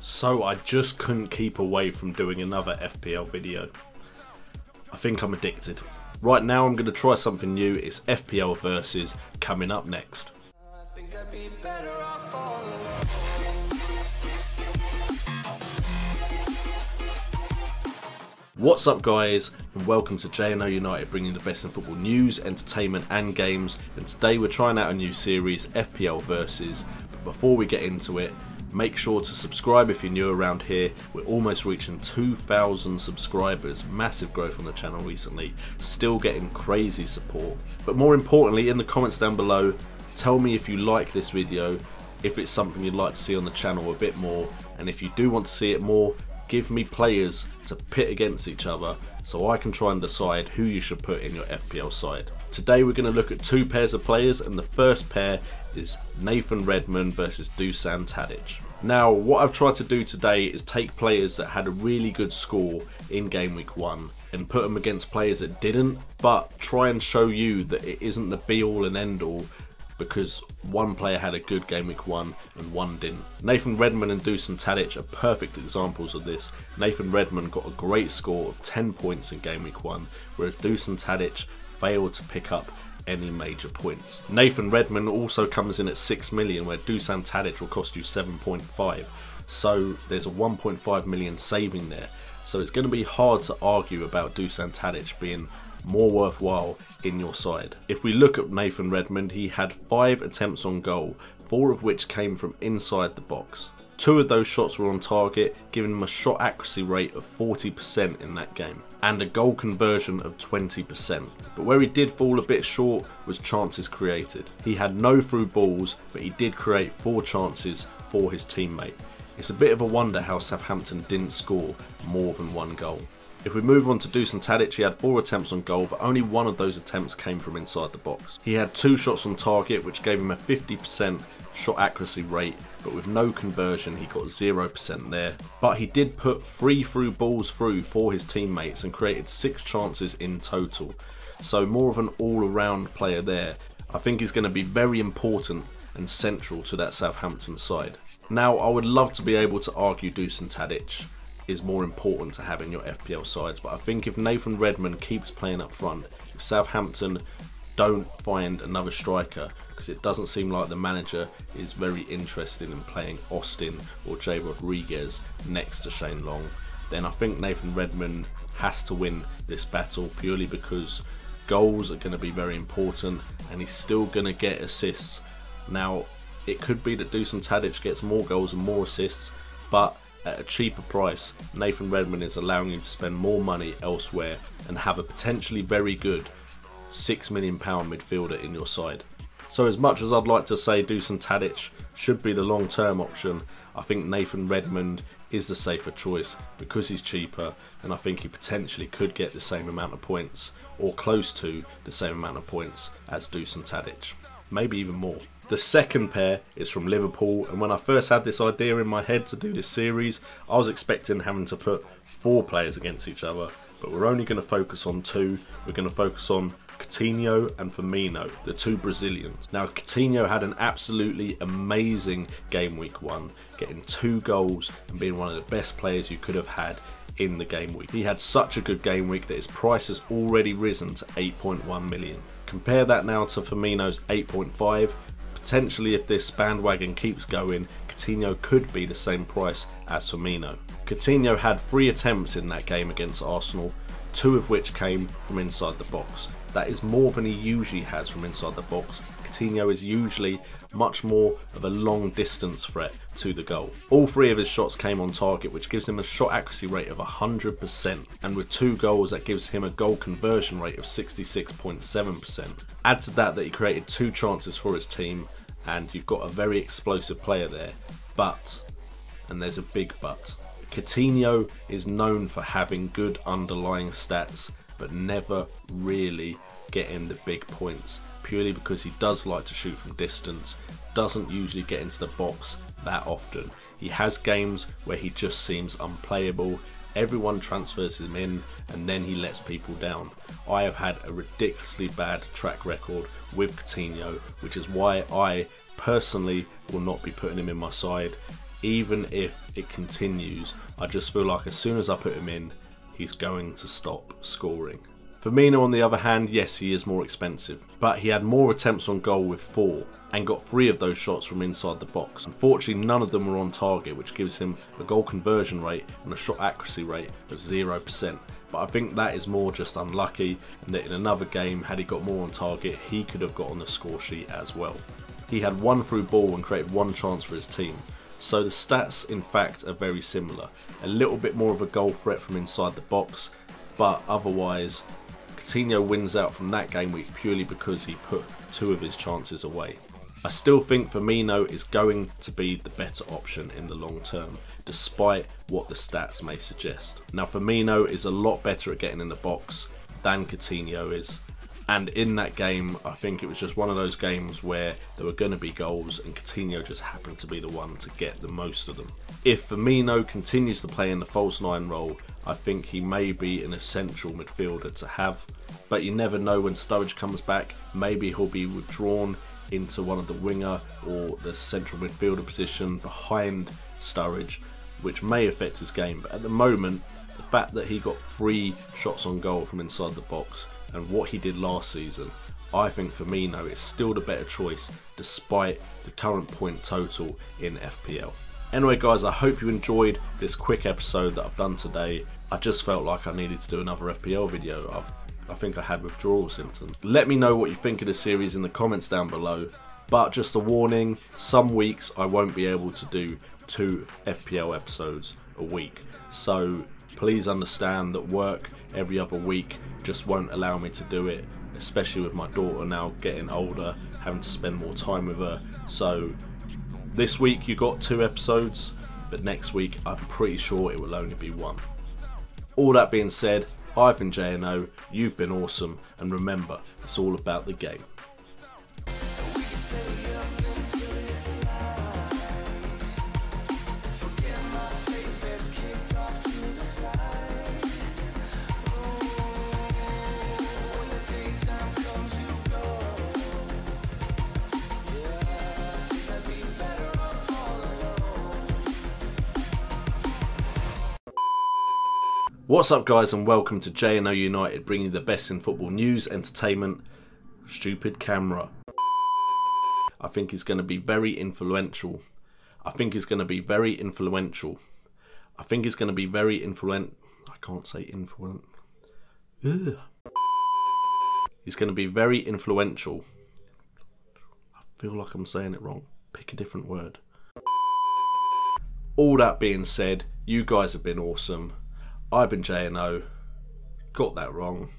So I just couldn't keep away from doing another FPL video. I think I'm addicted. Right now I'm going to try something new. It's FPL versus coming up next. What's up guys, and welcome to JNO United, bringing the best in football news, entertainment and games. And today we're trying out a new series, FPL versus. But before we get into it, make sure to subscribe if you're new around here. We're almost reaching 2,000 subscribers, massive growth on the channel recently, still getting crazy support. But more importantly, in the comments down below, tell me if you like this video, if it's something you'd like to see on the channel a bit more, and if you do want to see it more, give me players to pit against each other so I can try and decide who you should put in your FPL side. Today we're going to look at two pairs of players, and the first pair is Nathan Redmond versus Dusan Tadic. Now what I've tried to do today is take players that had a really good score in game week 1 and put them against players that didn't, but try and show you that it isn't the be all and end all, because one player had a good game week 1 and one didn't. Nathan Redmond and Dusan Tadic are perfect examples of this. Nathan Redmond got a great score of 10 points in game week 1, whereas Dusan Tadic failed to pick up any major points. Nathan Redmond also comes in at 6 million, where Dusan Tadic will cost you 7.5. So there's a 1.5 million saving there. So it's going to be hard to argue about Dusan Tadic being more worthwhile in your side. If we look at Nathan Redmond, he had 5 attempts on goal, 4 of which came from inside the box. 2 of those shots were on target, giving him a shot accuracy rate of 40% in that game, and a goal conversion of 20%. But where he did fall a bit short was chances created. He had no through balls, but he did create 4 chances for his teammate. It's a bit of a wonder how Southampton didn't score more than 1 goal. If we move on to Dusan Tadic, he had 4 attempts on goal, but only 1 of those attempts came from inside the box. He had 2 shots on target, which gave him a 50% shot accuracy rate, but with no conversion he got 0% there. But he did put 3 through balls through for his teammates and created 6 chances in total. So more of an all-around player there. I think he's going to be very important and central to that Southampton side. Now I would love to be able to argue Dusan Tadic is more important to have in your FPL sides, but I think if Nathan Redmond keeps playing up front, if Southampton don't find another striker, because it doesn't seem like the manager is very interested in playing Austin or Jay Rodriguez next to Shane Long, then I think Nathan Redmond has to win this battle, purely because goals are going to be very important and he's still going to get assists. Now it could be that Dusan Tadic gets more goals and more assists, but at a cheaper price, Nathan Redmond is allowing you to spend more money elsewhere and have a potentially very good £6 million midfielder in your side. So as much as I'd like to say Dusan Tadic should be the long-term option, I think Nathan Redmond is the safer choice because he's cheaper, and I think he potentially could get the same amount of points, or close to the same amount of points as Dusan Tadic, maybe even more. The second pair is from Liverpool, and when I first had this idea in my head to do this series, I was expecting having to put 4 players against each other, but we're only going to focus on 2. We're going to focus on Coutinho and Firmino, the 2 Brazilians. Now Coutinho had an absolutely amazing game week 1, getting 2 goals and being one of the best players you could have had in the game week. He had such a good game week that his price has already risen to 8.1 million. Compare that now to Firmino's 8.5. Potentially, if this bandwagon keeps going, Coutinho could be the same price as Firmino. Coutinho had 3 attempts in that game against Arsenal, 2 of which came from inside the box. That is more than he usually has from inside the box. Coutinho is usually much more of a long distance threat to the goal. All 3 of his shots came on target, which gives him a shot accuracy rate of 100%, and with 2 goals that gives him a goal conversion rate of 66.7%. Add to that he created 2 chances for his team, and you've got a very explosive player there. But, and there's a big but, Coutinho is known for having good underlying stats, but never really getting the big points, purely because he does like to shoot from distance, doesn't usually get into the box that often. He has games where he just seems unplayable, everyone transfers him in and then he lets people down. I have had a ridiculously bad track record with Coutinho, which is why I personally will not be putting him in my side. even if it continues, I just feel like as soon as I put him in, he's going to stop scoring. Firmino on the other hand, yes, he is more expensive, but he had more attempts on goal with 4 and got 3 of those shots from inside the box. Unfortunately, none of them were on target, which gives him a goal conversion rate and a shot accuracy rate of 0%. But I think that is more just unlucky, and that in another game, had he got more on target, he could have got on the score sheet as well. He had 1 through ball and created 1 chance for his team. So the stats in fact are very similar. A little bit more of a goal threat from inside the box, but otherwise Coutinho wins out from that game week purely because he put 2 of his chances away. I still think Firmino is going to be the better option in the long term, despite what the stats may suggest. Now Firmino is a lot better at getting in the box than Coutinho is. And in that game, I think it was just one of those games where there were going to be goals and Coutinho just happened to be the one to get the most of them. If Firmino continues to play in the false 9 role, I think he may be an essential midfielder to have. But you never know when Sturridge comes back, maybe he'll be withdrawn into one of the winger or the central midfielder position behind Sturridge, which may affect his game. But at the moment, the fact that he got 3 shots on goal from inside the box and what he did last season, I think Firmino is still the better choice despite the current point total in FPL. Anyway guys, I hope you enjoyed this quick episode that I've done today. I just felt like I needed to do another FPL video. I think I had withdrawal symptoms. Let me know what you think of the series in the comments down below. But just a warning, some weeks I won't be able to do 2 FPL episodes a week. So please understand that work every other week just won't allow me to do it, especially with my daughter now getting older, having to spend more time with her. So this week you got 2 episodes, but next week I'm pretty sure it will only be 1. All that being said, I've been JNO, you've been awesome, and remember, it's all about the game. What's up guys, and welcome to JNO United, bringing you the best in football news, entertainment. Stupid camera. I think he's going to be very influential. I think he's going to be very influential. I think he's going to be very I can't say influent. Ugh. He's going to be very influential. I feel like I'm saying it wrong. Pick a different word. All that being said, you guys have been awesome. I've been JNO, got that wrong.